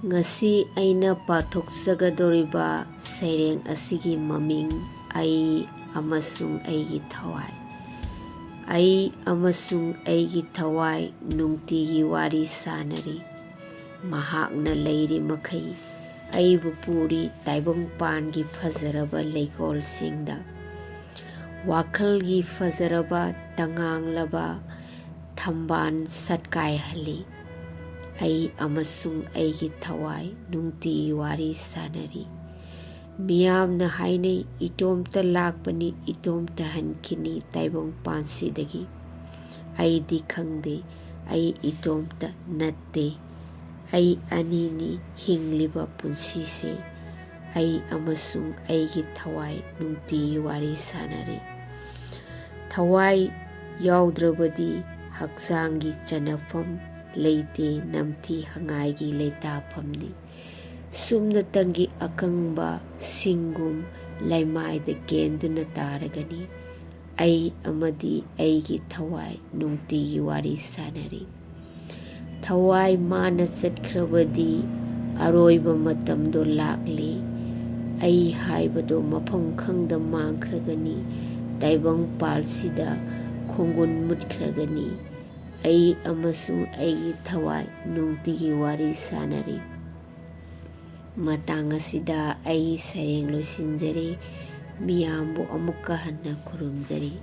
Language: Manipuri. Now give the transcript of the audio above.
Ngasi aina pathoksagadoriba seireng asigi maming ai amasung eigi thawai. Ai amasung eigi thawai nungtigi wari sanari. Mahakna leiri makai aibu puri taibangpangi fazaraba leikol singda. Wakhalgi fazaraba tanganglaba thamban satkai hali. Ai amasung eigi thawai nungti wari sanari. Miyamna hainai itomta lakpani itomta hankini taibong pansidagi. Ai di khangde ai itomta natte. Ai anini hingliba punsise. Ai amasung eigi thawai nungti wari sanari. Thawai yaudrabadi haksangi chanafam leite namti hangaigi leitapamni. Sumnatangi akangba singum laimaida genduna taragani. Ai amadi eigi thawai nungtigi wari sanari. Thawai mana satkrabadi aroiba matamdo lakli. Ai haibado mafam khangda mangkragani. Taibang palsida khongun mutkragani. Ai amasung eigi thawai nungtigi wari sanari. Matang asida ai sareng losinjari. Miyambu amukka hanna khurumjari.